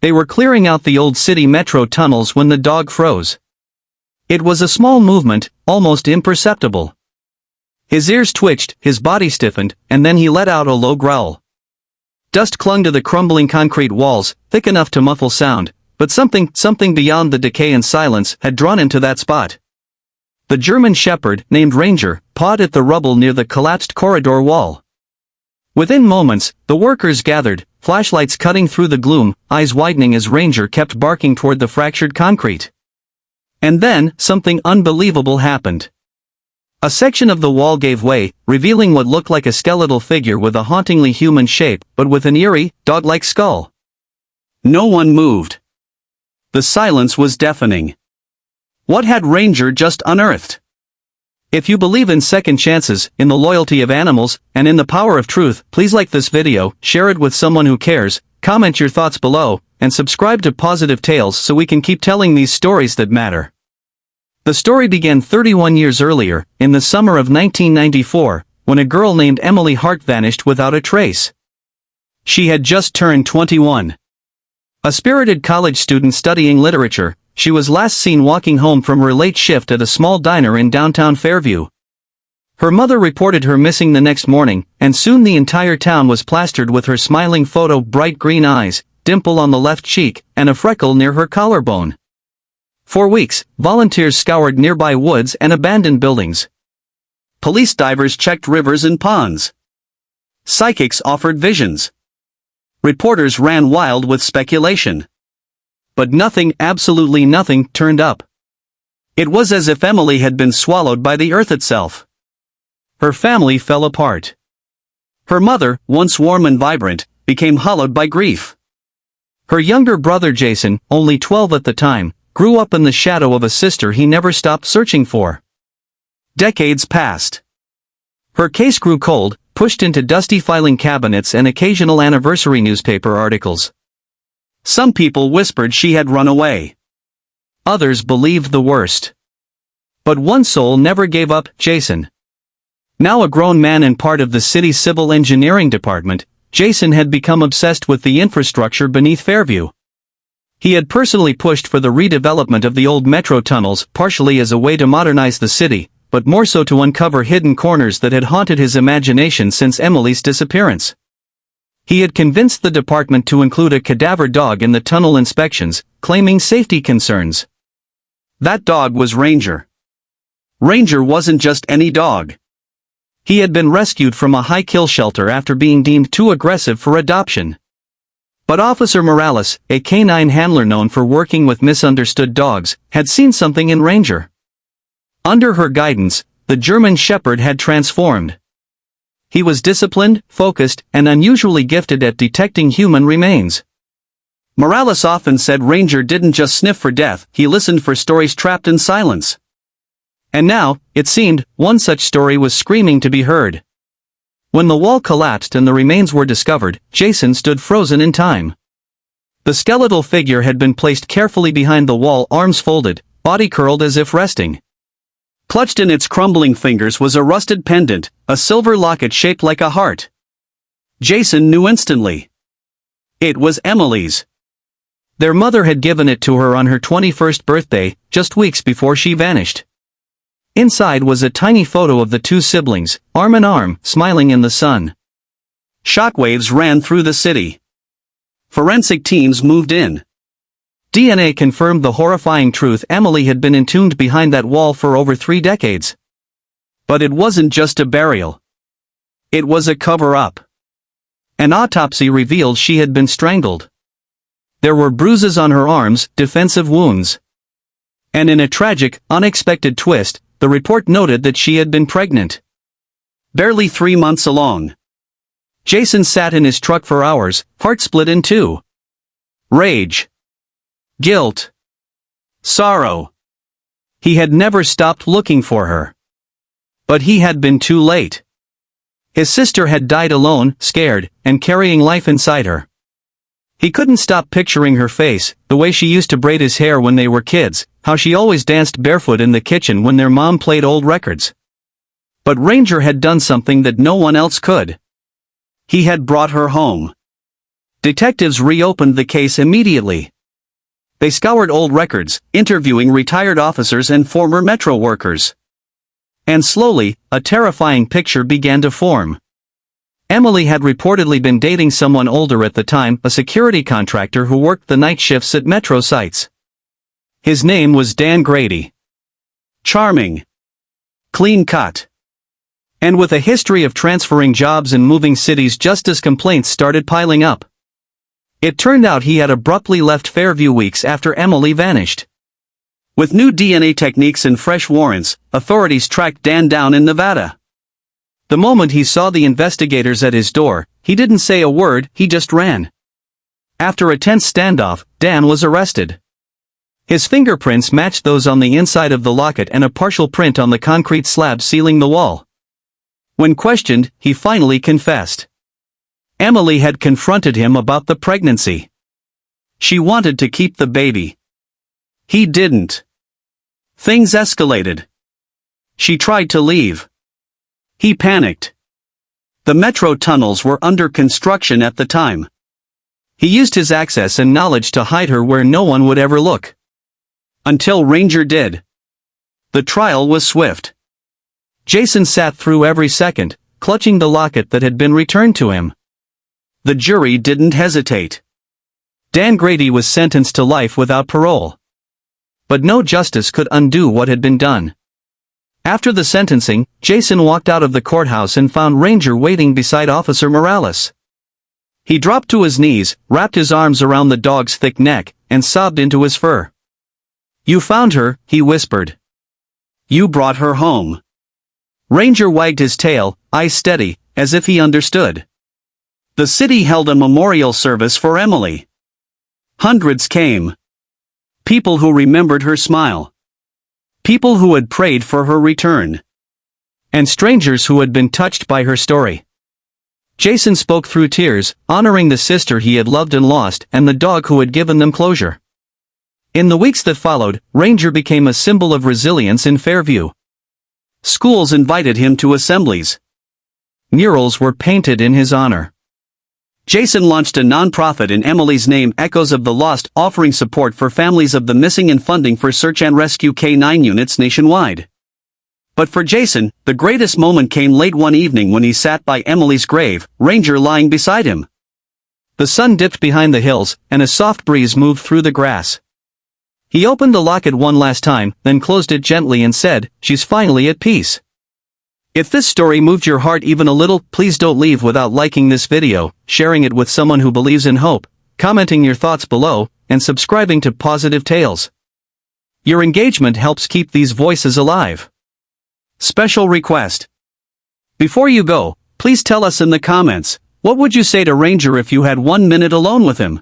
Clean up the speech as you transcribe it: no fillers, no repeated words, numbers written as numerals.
They were clearing out the old city metro tunnels when the dog froze. It was a small movement, almost imperceptible. His ears twitched, his body stiffened, and then he let out a low growl. Dust clung to the crumbling concrete walls, thick enough to muffle sound, but something beyond the decay and silence had drawn him to that spot. The German shepherd, named Ranger, pawed at the rubble near the collapsed corridor wall. Within moments, the workers gathered, flashlights cutting through the gloom, eyes widening as Ranger kept barking toward the fractured concrete. And then, something unbelievable happened. A section of the wall gave way, revealing what looked like a skeletal figure with a hauntingly human shape, but with an eerie, dog-like skull. No one moved. The silence was deafening. What had Ranger just unearthed? If you believe in second chances, in the loyalty of animals, and in the power of truth, please like this video, share it with someone who cares, comment your thoughts below, and subscribe to Pawsitive Tales so we can keep telling these stories that matter. The story began 31 years earlier, in the summer of 1994, when a girl named Emily Hart vanished without a trace. She had just turned 21. A spirited college student studying literature, she was last seen walking home from her late shift at a small diner in downtown Fairview. Her mother reported her missing the next morning, and soon the entire town was plastered with her smiling photo, bright green eyes, dimple on the left cheek, and a freckle near her collarbone. For weeks, volunteers scoured nearby woods and abandoned buildings. Police divers checked rivers and ponds. Psychics offered visions. Reporters ran wild with speculation. But nothing, absolutely nothing, turned up. It was as if Emily had been swallowed by the earth itself. Her family fell apart. Her mother, once warm and vibrant, became hollowed by grief. Her younger brother Jason, only 12 at the time, grew up in the shadow of a sister he never stopped searching for. Decades passed. Her case grew cold, pushed into dusty filing cabinets and occasional anniversary newspaper articles. Some people whispered she had run away. Others believed the worst. But one soul never gave up, Jason. Now a grown man and part of the city's civil engineering department, Jason had become obsessed with the infrastructure beneath Fairview. He had personally pushed for the redevelopment of the old metro tunnels, partially as a way to modernize the city, but more so to uncover hidden corners that had haunted his imagination since Emily's disappearance. He had convinced the department to include a cadaver dog in the tunnel inspections, claiming safety concerns. That dog was Ranger. Ranger wasn't just any dog. He had been rescued from a high-kill shelter after being deemed too aggressive for adoption. But Officer Morales, a canine handler known for working with misunderstood dogs, had seen something in Ranger. Under her guidance, the German shepherd had transformed. He was disciplined, focused, and unusually gifted at detecting human remains. Morales often said Ranger didn't just sniff for death, he listened for stories trapped in silence. And now, it seemed, one such story was screaming to be heard. When the wall collapsed and the remains were discovered, Jason stood frozen in time. The skeletal figure had been placed carefully behind the wall, arms folded, body curled as if resting. Clutched in its crumbling fingers was a rusted pendant, a silver locket shaped like a heart. Jason knew instantly. It was Emily's. Their mother had given it to her on her 21st birthday, just weeks before she vanished. Inside was a tiny photo of the two siblings, arm in arm, smiling in the sun. Shockwaves ran through the city. Forensic teams moved in. DNA confirmed the horrifying truth: Emily had been entombed behind that wall for over 3 decades. But it wasn't just a burial. It was a cover-up. An autopsy revealed she had been strangled. There were bruises on her arms, defensive wounds. And in a tragic, unexpected twist, the report noted that she had been pregnant. Barely 3 months along. Jason sat in his truck for hours, heart split in two. Rage. Guilt. Sorrow. He had never stopped looking for her. But he had been too late. His sister had died alone, scared, and carrying life inside her. He couldn't stop picturing her face, the way she used to braid his hair when they were kids, how she always danced barefoot in the kitchen when their mom played old records. But Ranger had done something that no one else could. He had brought her home. Detectives reopened the case immediately. They scoured old records, interviewing retired officers and former Metro workers. And slowly, a terrifying picture began to form. Emily had reportedly been dating someone older at the time, a security contractor who worked the night shifts at Metro sites. His name was Dan Grady. Charming. Clean-cut. And with a history of transferring jobs and moving cities just as complaints started piling up. It turned out he had abruptly left Fairview weeks after Emily vanished. With new DNA techniques and fresh warrants, authorities tracked Dan down in Nevada. The moment he saw the investigators at his door, he didn't say a word, he just ran. After a tense standoff, Dan was arrested. His fingerprints matched those on the inside of the locket and a partial print on the concrete slab sealing the wall. When questioned, he finally confessed. Emily had confronted him about the pregnancy. She wanted to keep the baby. He didn't. Things escalated. She tried to leave. He panicked. The Metro tunnels were under construction at the time. He used his access and knowledge to hide her where no one would ever look. Until Ranger did. The trial was swift. Jason sat through every second, clutching the locket that had been returned to him. The jury didn't hesitate. Dan Grady was sentenced to life without parole. But no justice could undo what had been done. After the sentencing, Jason walked out of the courthouse and found Ranger waiting beside Officer Morales. He dropped to his knees, wrapped his arms around the dog's thick neck, and sobbed into his fur. "You found her," he whispered. "You brought her home." Ranger wagged his tail, eyes steady, as if he understood. The city held a memorial service for Emily. Hundreds came. People who remembered her smile. People who had prayed for her return. And strangers who had been touched by her story. Jason spoke through tears, honoring the sister he had loved and lost and the dog who had given them closure. In the weeks that followed, Ranger became a symbol of resilience in Fairview. Schools invited him to assemblies. Murals were painted in his honor. Jason launched a nonprofit in Emily's name, Echoes of the Lost, offering support for families of the missing and funding for search and rescue K-9 units nationwide. But for Jason, the greatest moment came late one evening when he sat by Emily's grave, Ranger lying beside him. The sun dipped behind the hills, and a soft breeze moved through the grass. He opened the locket one last time, then closed it gently and said, "She's finally at peace." If this story moved your heart even a little, please don't leave without liking this video, sharing it with someone who believes in hope, commenting your thoughts below, and subscribing to Pawsitive Tales. Your engagement helps keep these voices alive. Special request. Before you go, please tell us in the comments, what would you say to Ranger if you had 1 minute alone with him?